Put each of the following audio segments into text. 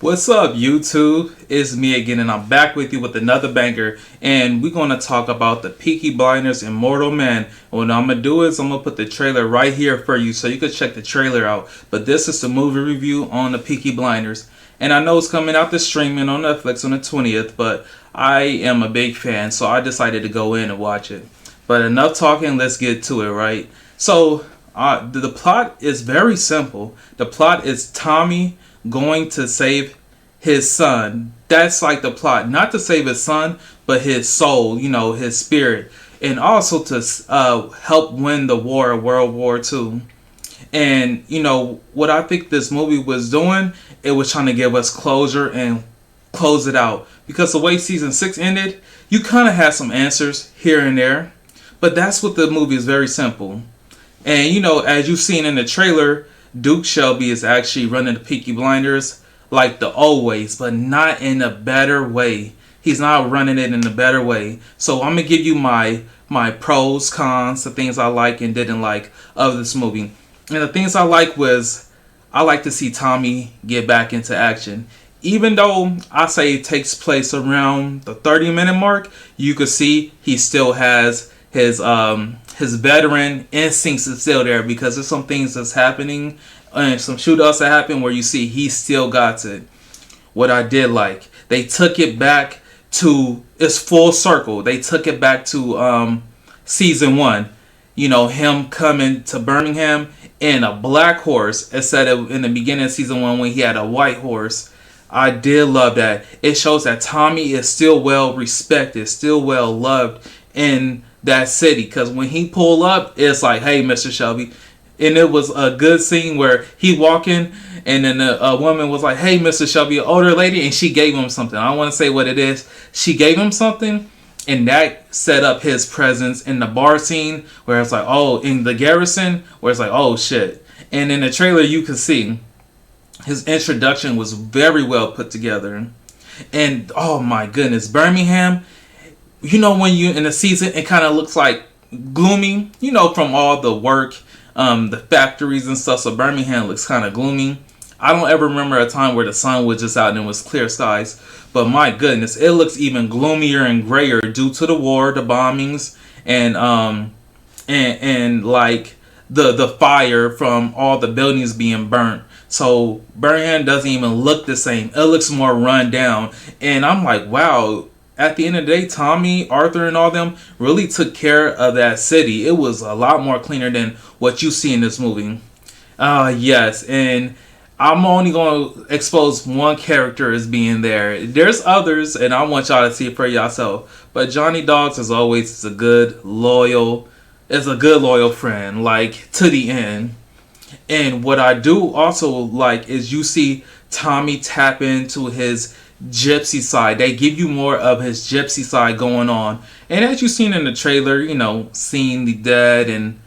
What's up, YouTube? It's me again, and I'm back with you with another banger. And we're gonna talk about the Peaky Blinders Immortal Man. And what I'm gonna do is I'm gonna put the trailer right here for you, so you can check the trailer out. But this is the movie review on the Peaky Blinders, and I know it's coming out the streaming on Netflix on the 20th. But I am a big fan, so I decided to go in and watch it. But enough talking. Let's get to it, right? So the plot is very simple. The plot is Tommy going to save his son. That's like the plot. Not to save his son, but his soul, his spirit. And also to help win the war, World War II. And, what I think this movie was doing, it was trying to give us closure and close it out. Because the way season 6 ended, you kind of had some answers here and there. But that's what the movie is, very simple. And, as you've seen in the trailer, Duke Shelby is actually running the Peaky Blinders like the old ways, but not in a better way. He's not running it in a better way. So I'm going to give you my pros, cons, the things I like and didn't like of this movie. And the things I like was, I like to see Tommy get back into action. Even though I say it takes place around the 30-minute mark, you could see he still has his veteran instincts is still there, because there's some things that's happening and some shootouts that happen where you see he still got it. What I did like, they took it back to, it's full circle. They took it back to season 1. Him coming to Birmingham in a black horse instead of in the beginning of season 1 when he had a white horse. I did love that. It shows that Tommy is still well respected, still well loved in that city, because when he pulled up, it's like, hey, Mr. Shelby. And it was a good scene where he walking, and then a woman was like, hey, Mr. Shelby, an older lady, and she gave him something. I don't want to say what it is. She gave him something, and that set up his presence in the bar scene, where it's like, oh, in the garrison, where it's like, oh, shit. And in the trailer, you can see his introduction was very well put together. And, oh, my goodness, Birmingham, when you in the season, it kind of looks like gloomy, from all the work, the factories and stuff. So Birmingham looks kind of gloomy. I don't ever remember a time where the sun was just out and it was clear skies. But my goodness, it looks even gloomier and grayer due to the war, the bombings, and like the fire from all the buildings being burnt. So Birmingham doesn't even look the same. It looks more run down. And I'm like, wow. At the end of the day, Tommy, Arthur, and all them really took care of that city. It was a lot more cleaner than what you see in this movie. Yes, and I'm only going to expose one character as being there. There's others, and I want y'all to see it for yourself. But Johnny Dogs, as always, is a good, loyal friend, like, to the end. And what I do also like is you see Tommy tap into his gypsy side. They give you more of his gypsy side going on. And as you've seen in the trailer, seeing the dead and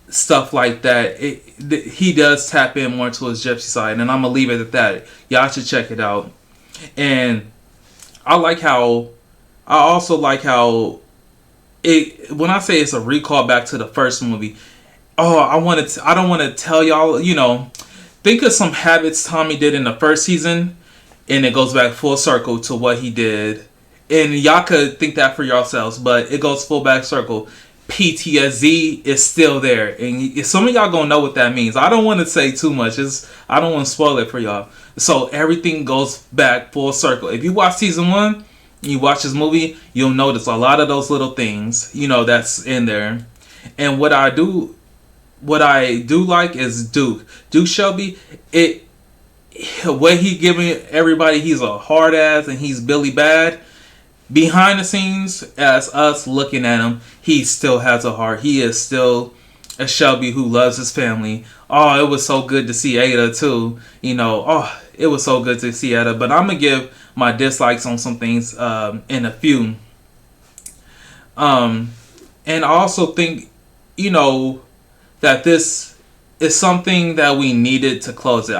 stuff like that, he does tap in more to his gypsy side. And I'm going to leave it at that. Y'all should check it out. And I also like how when I say it's a recall back to the first movie, I don't want to tell y'all, think of some habits Tommy did in the first season, and it goes back full circle to what he did. And y'all could think that for yourselves, but it goes full back circle. PTSD is still there. And some of y'all gonna know what that means. I don't want to say too much. I don't want to spoil it for y'all. So everything goes back full circle. If you watch season 1, and you watch this movie, you'll notice a lot of those little things, that's in there. And what I do like is Duke Shelby. What he giving everybody, he's a hard ass and he's Billy Bad. Behind the scenes, as us looking at him, he still has a heart. He is still a Shelby who loves his family. Oh, it was so good to see Ada too. It was so good to see Ada. But I'm gonna give my dislikes on some things in a few. And I also think, that this is something that we needed to close it.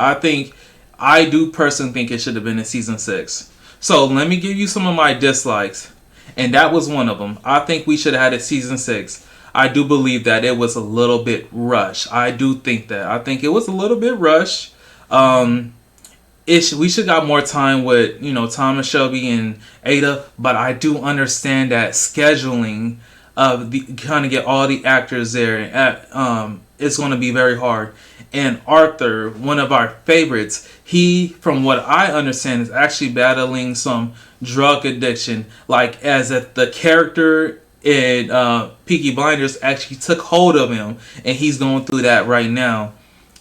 I do personally think it should have been in season 6. So let me give you some of my dislikes. And that was one of them. I think we should have had it season 6. I do believe that it was a little bit rushed. I do think that. I think it was a little bit rushed. we should got more time with, Thomas Shelby and Ada, but I do understand that scheduling of the kind of get all the actors there it's going to be very hard. And Arthur, one of our favorites, he, from what I understand, is actually battling some drug addiction, like as if the character in Peaky Blinders actually took hold of him, and he's going through that right now.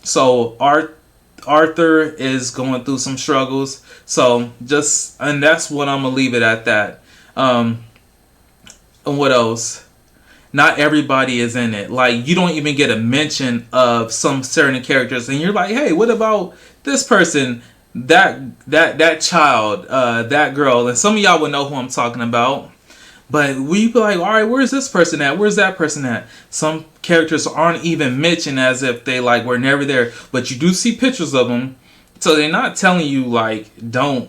So Arthur is going through some struggles. So and that's what I'm gonna leave it at that. And what else? Not everybody is in it. Like, you don't even get a mention of some certain characters, and you're like, hey, what about this person, that child, that girl? And some of y'all would know who I'm talking about. But we be like, all right, where's this person at? Where's that person at? Some characters aren't even mentioned, as if they like were never there. But you do see pictures of them, so they're not telling you like don't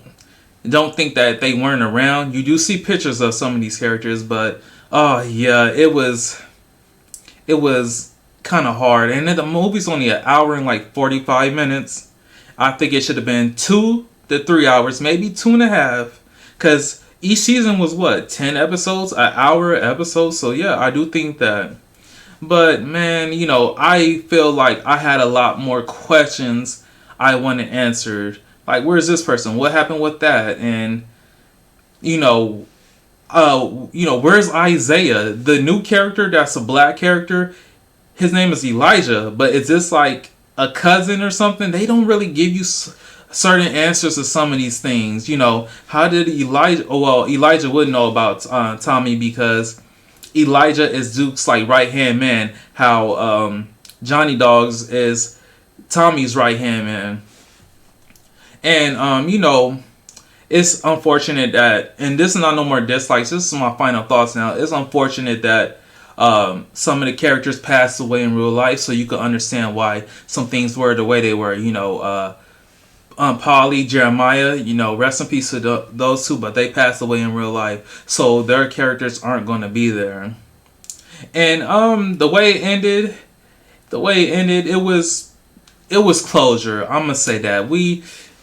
think that they weren't around. You do see pictures of some of these characters, but oh yeah, it was kind of hard. And then the movie's only an hour and like 45 minutes. I think it should have been 2 to 3 hours, maybe 2.5, because each season was what, 10 episodes, an hour episode. So yeah, I do think that. But man, I feel like I had a lot more questions I wanted answered. Like, where's this person? What happened with that? And where's Isaiah, the new character that's a black character? His name is Elijah, but is this like a cousin or something? They don't really give you certain answers to some of these things. How did Elijah? Oh well, Elijah wouldn't know about Tommy, because Elijah is Duke's like right hand man. How Johnny Dogs is Tommy's right hand man. And it's unfortunate that, and this is not no more dislikes, this is my final thoughts now. It's unfortunate that some of the characters passed away in real life, so you can understand why some things were the way they were. Polly, Jeremiah, rest in peace to those two, but they passed away in real life, so their characters aren't going to be there. And the way it ended, it was closure. I'm gonna say that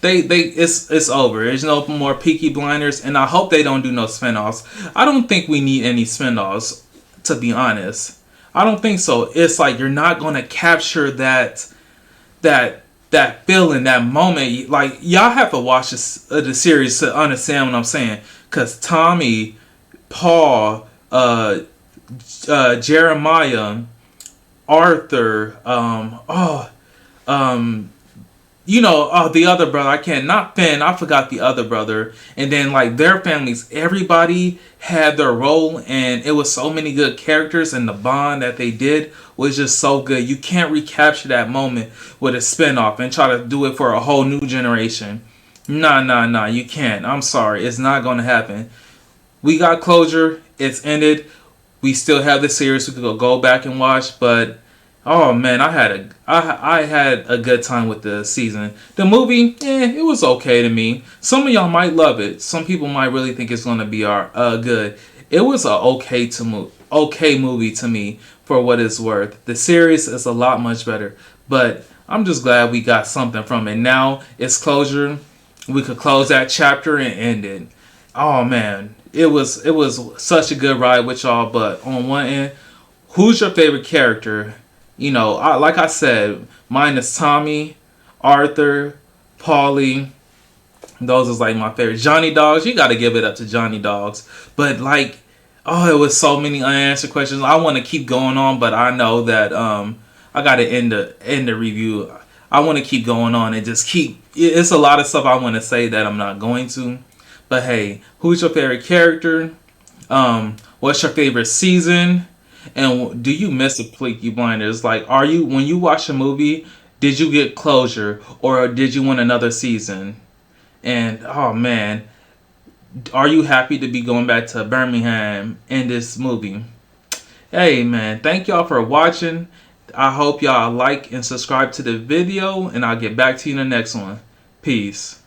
it's over. There's no more Peaky Blinders, and I hope they don't do no spinoffs. I don't think we need any spinoffs, to be honest. I don't think so. It's like you're not gonna capture that feeling, that moment. Like, y'all have to watch the series to understand what I'm saying. Cause Tommy, Paul, Jeremiah, Arthur, the other brother, I can't, not Finn, I forgot the other brother. And then like their families, everybody had their role, and it was so many good characters, and the bond that they did was just so good. You can't recapture that moment with a spinoff and try to do it for a whole new generation. Nah, you can't. I'm sorry, it's not gonna happen. We got closure, it's ended. We still have the series we could go back and watch, but oh man, I had a good time with the season. The movie, it was okay to me. Some of y'all might love it. Some people might really think it's gonna be good. It was a okay movie to me for what it's worth. The series is a lot much better, but I'm just glad we got something from it. Now it's closure. We could close that chapter and end it. Oh man, it was such a good ride with y'all. But on one end, who's your favorite character? Like I said, mine is Tommy, Arthur, Paulie. Those is like my favorite. Johnny Dogs, you got to give it up to Johnny Dogs. But like, it was so many unanswered questions. I want to keep going on, but I know that I got to end the review. I want to keep going on and just keep. It's a lot of stuff I want to say that I'm not going to. But hey, who's your favorite character? What's your favorite season? And do you miss the Peaky Blinders? Like, when you watch a movie, did you get closure, or did you want another season? And oh man, are you happy to be going back to Birmingham in this movie? Hey man, thank y'all for watching. I hope y'all like and subscribe to the video, and I'll get back to you in the next one. Peace.